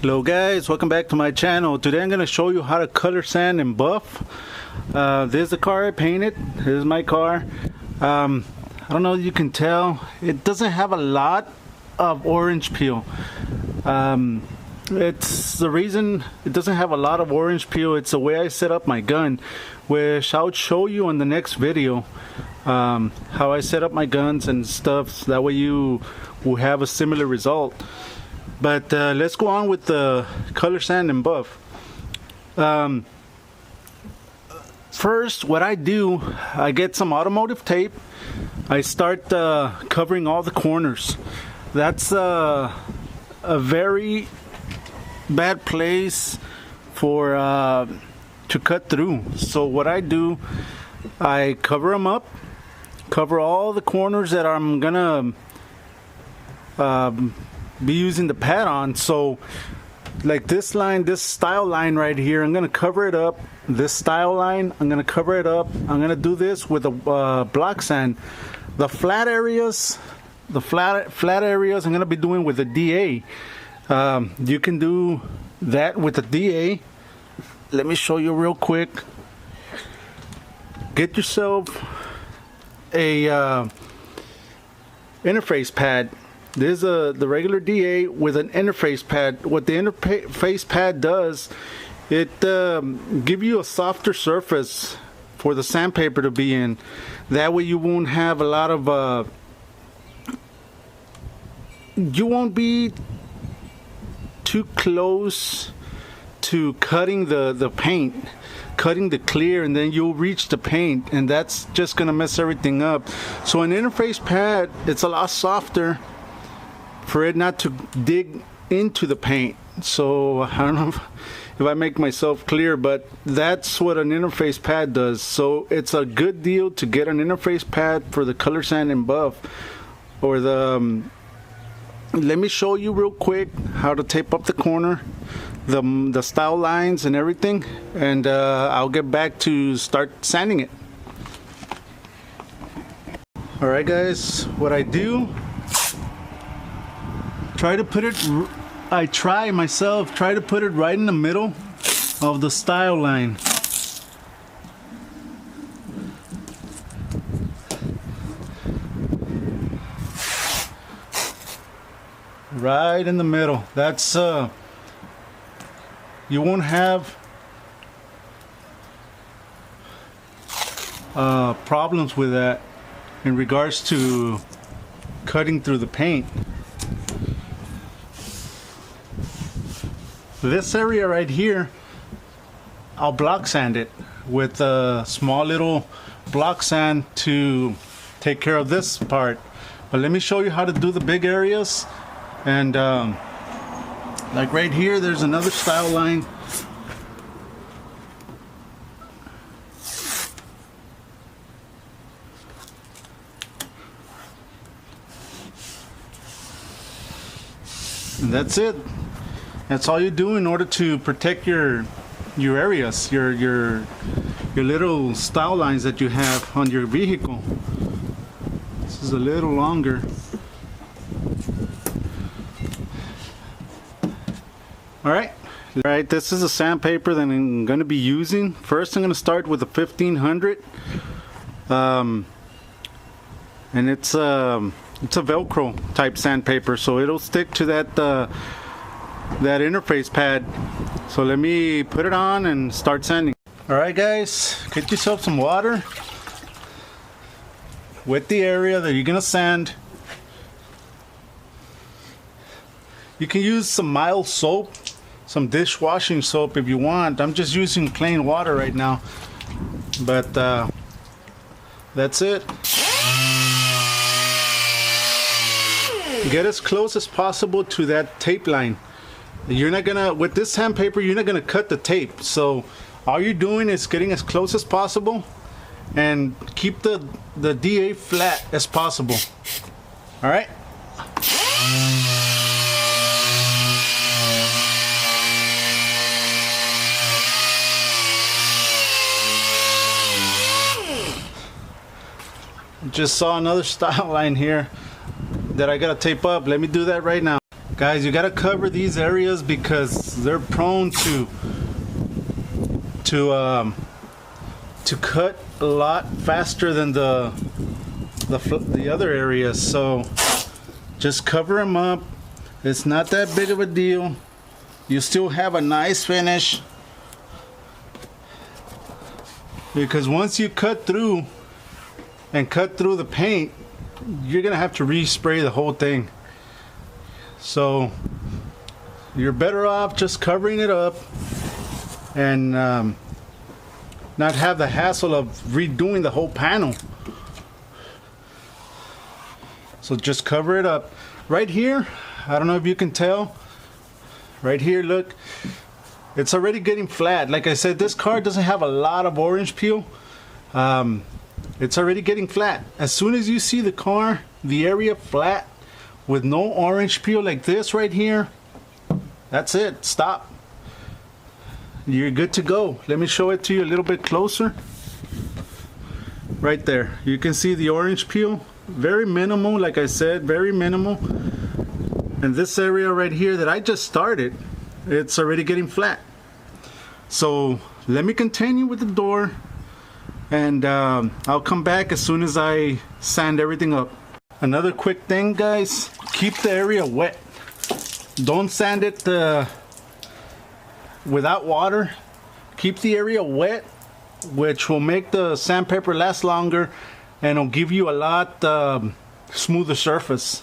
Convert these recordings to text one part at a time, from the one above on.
Hello guys, welcome back to my channel. Today I'm going to show you how to color sand and buff. This is the car I painted. This is my car. I don't know if you can tell, it doesn't have a lot of orange peel. It's the reason it doesn't have a lot of orange peel. It's the way I set up my gun, which I'll show you in the next video. How I set up my guns and stuff, that way you will have a similar result. But let's go on with the color sand and buff. First, what I do, I get some automotive tape. I start covering all the corners. That's a very bad place for to cut through. So what I do, I cover them up, cover all the corners that I'm gonna be using the pad on. So like this line, this style line right here, I'm gonna cover it up. This style line, I'm gonna cover it up. I'm gonna do this with a block sand. The flat areas, I'm gonna be doing with a DA. You can do that with a DA. Let me show you real quick. Get yourself a interface pad. This is the regular DA with an interface pad. What the interface pad does, it give you a softer surface for the sandpaper to be in. That way you won't have a lot of you won't be too close to cutting the paint, cutting the clear, and then you'll reach the paint, and that's just gonna mess everything up. So an interface pad, it's a lot softer for it not to dig into the paint. So I don't know if I make myself clear, but that's what an interface pad does. So it's a good deal to get an interface pad for the color sand and buff. Or the let me show you real quick how to tape up the corner, the style lines and everything, and I'll get back to start sanding it. Alright guys, what I do, try to put it right in the middle of the style line. Right in the middle. That's you won't have problems with that in regards to cutting through the paint. This area right here, I'll block sand it with a small little block sand to take care of this part. But let me show you how to do the big areas. And like right here, there's another style line. And that's it. That's all you do in order to protect your areas, your little style lines that you have on your vehicle. This is a little longer. Alright, this is a sandpaper that I'm going to be using. First I'm going to start with a 1500, and it's a Velcro type sandpaper, so it'll stick to that interface pad. So let me put it on and start sanding. Alright guys, get yourself some water, wet the area that you're going to sand. You can use some mild soap, some dishwashing soap if you want. I'm just using plain water right now, but that's it. Get as close as possible to that tape line. You're not gonna, with this sandpaper, you're not gonna cut the tape. So all you're doing is getting as close as possible and keep the DA flat as possible. All right. Just saw another style line here that I gotta tape up. Let me do that right now. Guys, you gotta cover these areas because they're prone to cut a lot faster than the other areas. So just cover them up. It's not that big of a deal. You still have a nice finish, because once you cut through the paint, you're gonna have to respray the whole thing. So you're better off just covering it up and not have the hassle of redoing the whole panel. So just cover it up. Right here, I don't know if you can tell, right here, look, it's already getting flat. Like I said, this car doesn't have a lot of orange peel. It's already getting flat. As soon as you see the car, the area flat with no orange peel like this right here, that's it, stop. You're good to go. Let me show it to you a little bit closer. Right there, you can see the orange peel, very minimal, like I said, very minimal. And this area right here that I just started, it's already getting flat. So let me continue with the door, and I'll come back as soon as I sand everything up. Another quick thing, guys, keep the area wet. Don't sand it without water. Keep the area wet, which will make the sandpaper last longer and it'll give you a lot smoother surface.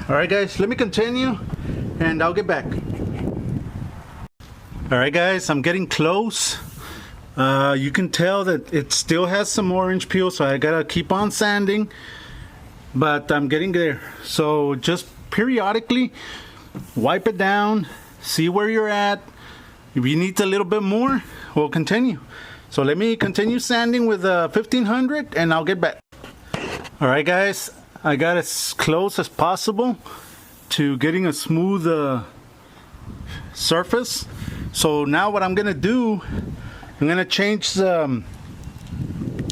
Alright guys, let me continue and I'll get back. Alright guys, I'm getting close. You can tell that it still has some orange peel, so I gotta keep on sanding, but I'm getting there. So just periodically wipe it down, see where you're at. If you need a little bit more, we'll continue. So let me continue sanding with 1500 and I'll get back. Alright guys, I got as close as possible to getting a smooth surface. So now what I'm gonna do, I'm gonna change the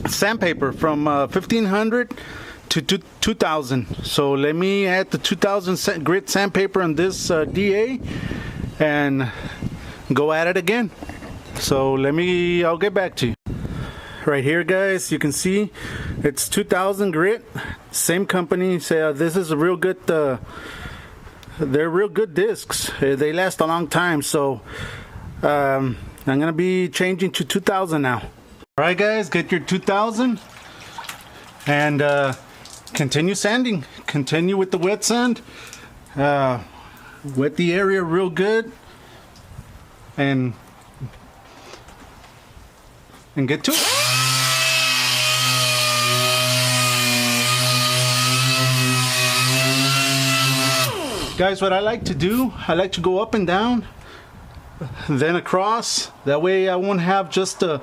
sandpaper from 1500 to 2000. So let me add the 2000 grit sandpaper on this DA and go at it again. So I'll get back to you. Right here guys, you can see it's 2000 grit, same company. So this is a real good, they're real good discs. They last a long time. So I'm gonna be changing to 2000 now. All right guys, get your 2000 and continue sanding. Continue with the wet sand. Wet the area real good and get to it. Guys, what I like to do, I like to go up and down, then across. That way I won't have just a,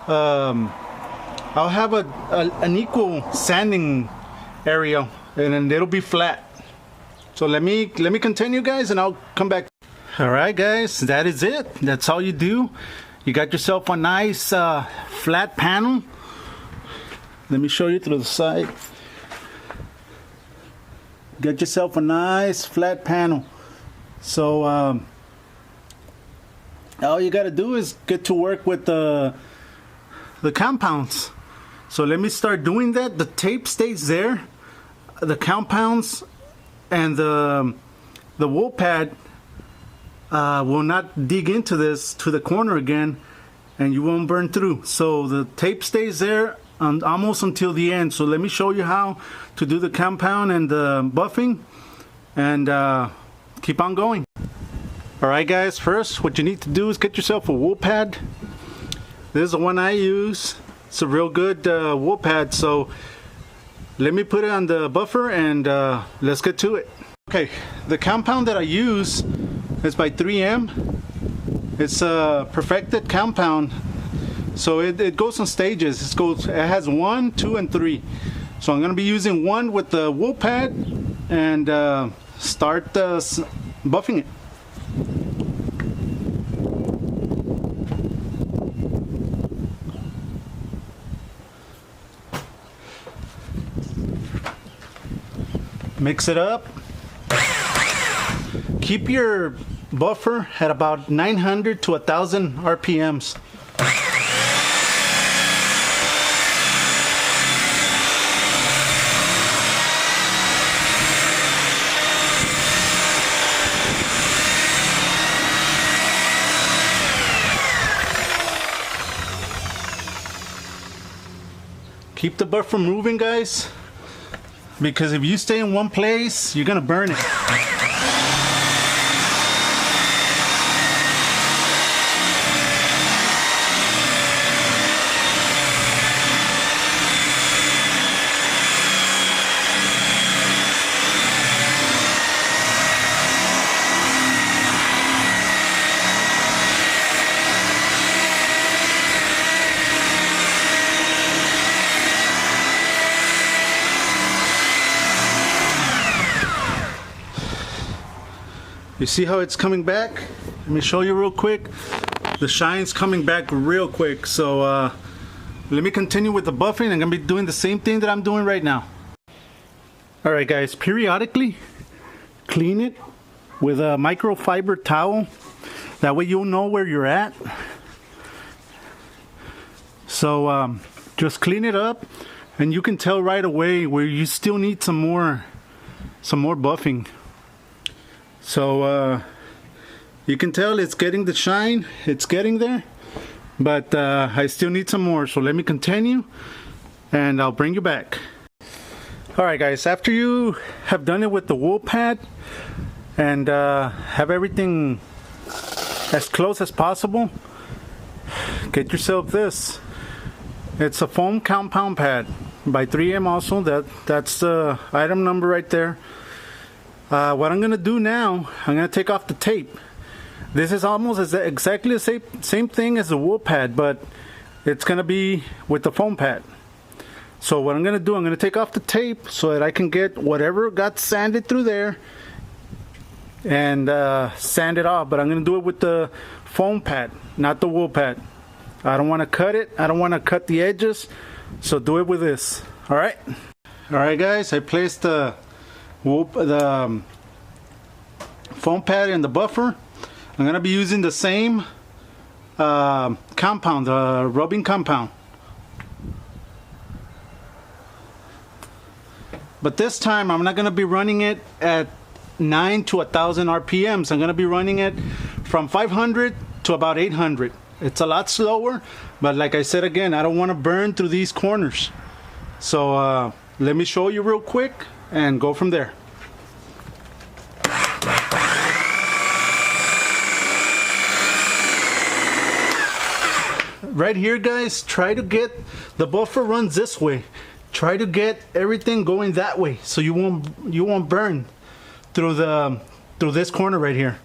I'll have an equal sanding area and then it'll be flat. So let me continue guys and I'll come back. All right guys, that is it. That's all you do. You got yourself a nice flat panel. Let me show you through the side. Get yourself a nice flat panel. So all you got to do is get to work with the compounds. So let me start doing that. The tape stays there. The compounds and the wool pad will not dig into this to the corner again, and you won't burn through. So the tape stays there almost until the end. So let me show you how to do the compound and the buffing, and keep on going. All right guys, first what you need to do is get yourself a wool pad. This is the one I use. It's a real good wool pad. So let me put it on the buffer and let's get to it. Okay, the compound that I use is by 3M. It's a perfected compound. So it goes in stages. It has 1, 2, and 3. So I'm going to be using 1 with the wool pad and start buffing it. Mix it up. Keep your buffer at about 900 to 1,000 RPMs. Keep the buffer moving, guys, because if you stay in one place, you're gonna burn it. You see how it's coming back? Let me show you real quick. The shine's coming back real quick. So let me continue with the buffing. I'm gonna be doing the same thing that I'm doing right now. All right, guys, periodically clean it with a microfiber towel. That way you'll know where you're at. So just clean it up and you can tell right away where you still need some more buffing. So you can tell it's getting the shine, it's getting there, but I still need some more. So let me continue and I'll bring you back. All right, guys, after you have done it with the wool pad and have everything as close as possible, get yourself this. It's a foam compound pad by 3M also. That's the item number right there. What I'm going to do now, I'm going to take off the tape. This is almost exactly the same thing as the wool pad, but it's going to be with the foam pad. So what I'm going to do, I'm going to take off the tape so that I can get whatever got sanded through there and sand it off. But I'm going to do it with the foam pad, not the wool pad. I don't want to cut it. I don't want to cut the edges. So do it with this. All right. All right, guys. I placed the foam pad in the buffer. I'm going to be using the same compound, the rubbing compound. But this time I'm not going to be running it at 9 to 1,000 RPMs. I'm going to be running it from 500 to about 800. It's a lot slower, but like I said again, I don't want to burn through these corners. So let me show you real quick and go from there. Right here, guys, try to get the buffer runs this way. Try to get everything going that way so you won't burn through this corner right here.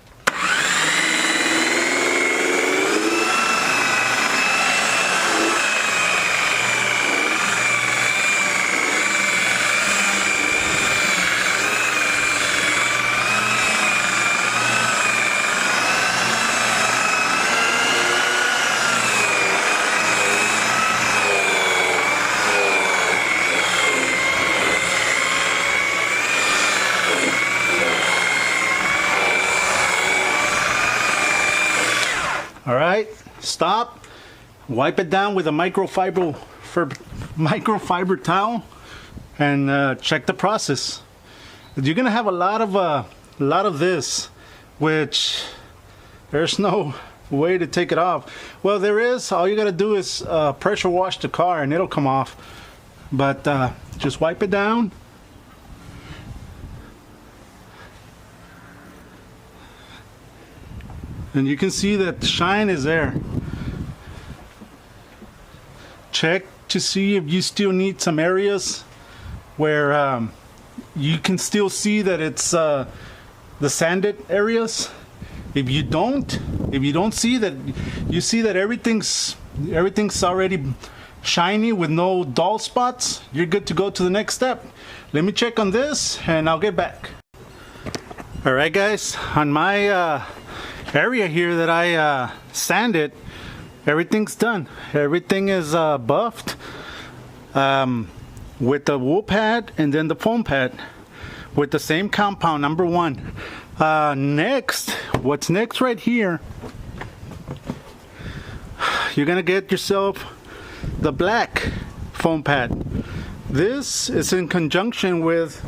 All right, stop, wipe it down with a microfiber towel and check the process. You're gonna have a lot of this, which there's no way to take it off. Well, there is. All you gotta do is pressure wash the car and it'll come off. But just wipe it down. And you can see that the shine is there. Check to see if you still need some areas where you can still see that it's the sanded areas. If you don't see that, you see that everything's already shiny with no dull spots, you're good to go to the next step. Let me check on this and I'll get back. All right guys, on my area here that I sanded, everything's done. Everything is buffed with the wool pad and then the foam pad with the same compound, number 1. Next, what's next right here, you're gonna get yourself the black foam pad. This is in conjunction with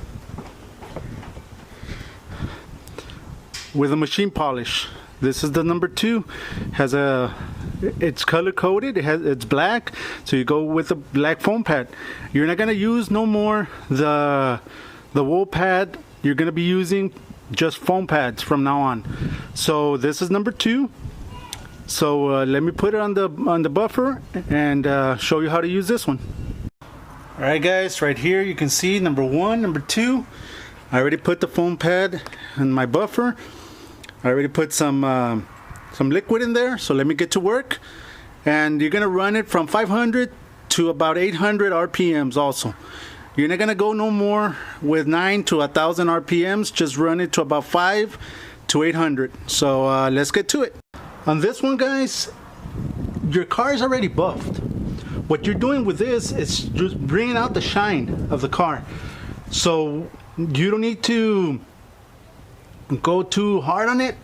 a machine polish. This is the number 2. It's color coded. It's black, so you go with the black foam pad. You're not gonna use no more the wool pad. You're gonna be using just foam pads from now on. So this is number 2. So let me put it on the buffer and show you how to use this one. All right guys, right here you can see number 1, number 2. I already put the foam pad in my buffer. I already put some liquid in there, so let me get to work. And you're gonna run it from 500 to about 800 RPMs also. You're not gonna go no more with 9 to 1,000 RPMs, just run it to about 5 to 800. So let's get to it. On this one guys, your car is already buffed. What you're doing with this is just bringing out the shine of the car. So you don't need to go too hard on it.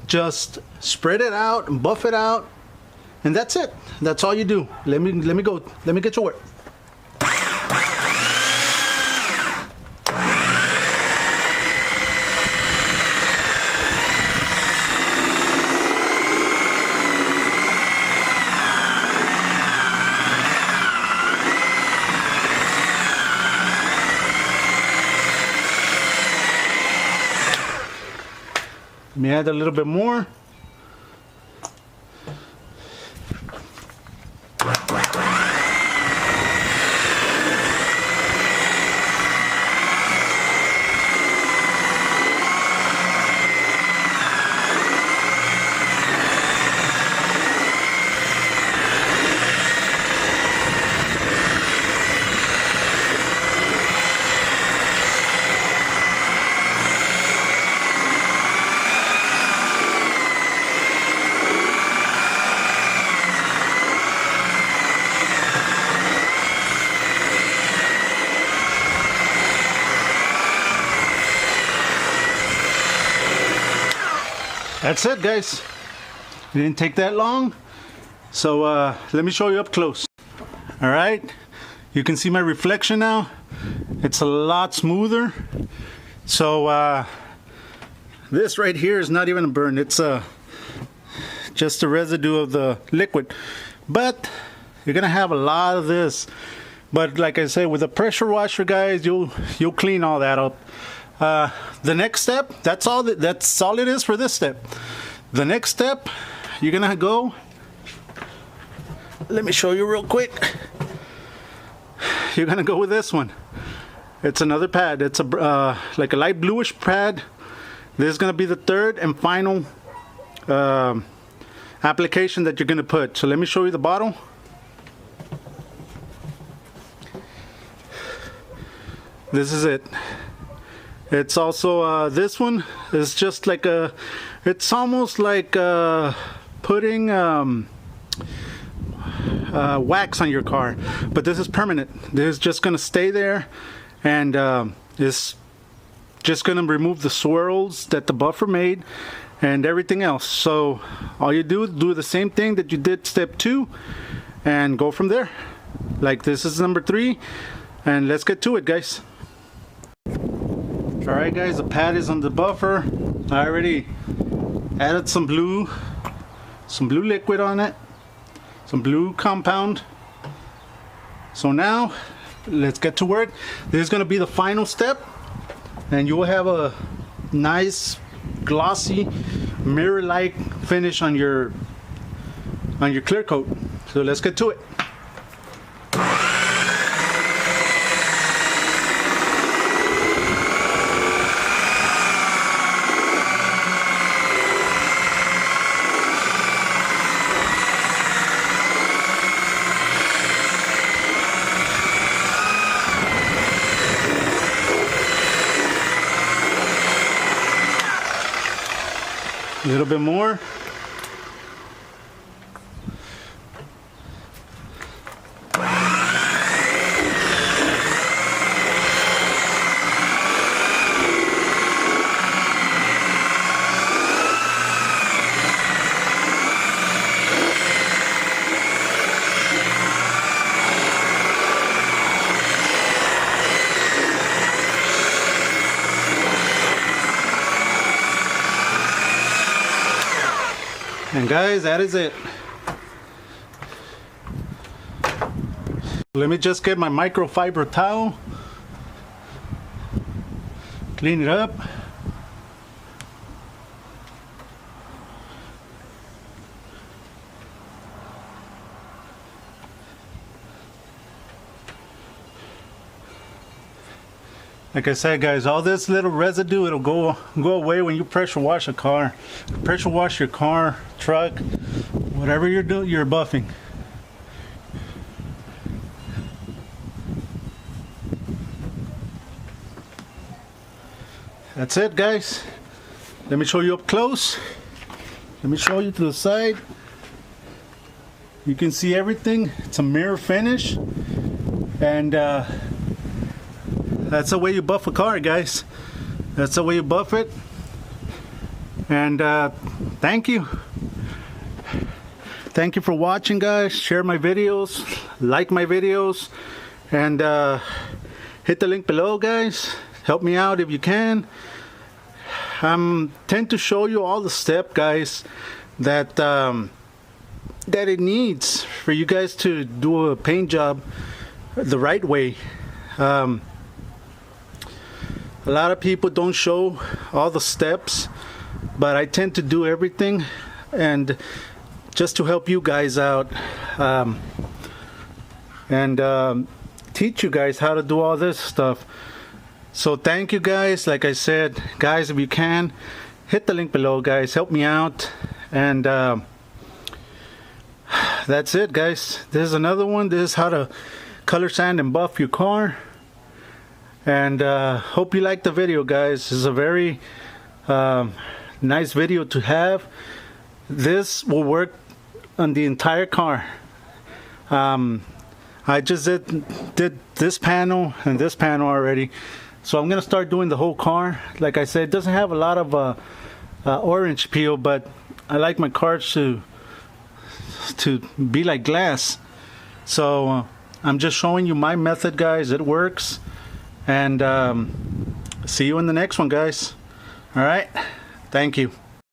Just spread it out and buff it out, and that's it. That's all you do. Let me get to work. Let me add a little bit more. That's it guys. It didn't take that long. So let me show you up close. All right, you can see my reflection now. It's a lot smoother. So this right here is not even a burn. It's just the residue of the liquid. But you're gonna have a lot of this. But like I said, with a pressure washer guys, you'll clean all that up. The next step, that's all it is for this step. The next step, you're gonna go, let me show you real quick. You're gonna go with this one. It's another pad. It's a like a light bluish pad. This is gonna be the third and final application that you're gonna put. So let me show you the bottle. This is it. It's also this one is just like it's almost like putting wax on your car, but this is permanent. This is just gonna stay there, and it's just gonna remove the swirls that the buffer made and everything else. So all you do the same thing that you did step 2 and go from there. Like this is number 3, and let's get to it guys. Alright guys, the pad is on the buffer. I already added some blue liquid on it, some blue compound. So now let's get to work. This is going to be the final step, and you will have a nice glossy mirror-like finish on your clear coat. So let's get to it. A little bit more. And guys, that is it. Let me just get my microfiber towel, clean it up. Like I said, guys, all this little residue, it'll go away when you pressure wash a car. Pressure wash your car, truck, whatever you're doing, you're buffing. That's it, guys. Let me show you up close. Let me show you to the side. You can see everything. It's a mirror finish. And that's the way you buff a car, guys. That's the way you buff it. And thank you. Thank you for watching, guys. Share my videos, like my videos, and hit the link below, guys. Help me out if you can. Tend to show you all the steps, guys, that that it needs for you guys to do a paint job the right way. A lot of people don't show all the steps, but I tend to do everything, and just to help you guys out, and teach you guys how to do all this stuff. So thank you, guys. Like I said, guys, if you can, hit the link below, guys. Help me out. And that's it, guys. This is another one. This is how to color sand and buff your car. And hope you like the video, guys. This is a very nice video to have. This will work on the entire car. I just did this panel and this panel already, so I'm gonna start doing the whole car. Like I said, it doesn't have a lot of orange peel, but I like my cars to be like glass. So I'm just showing you my method, guys. It works. And see you in the next one, guys. All right, thank you.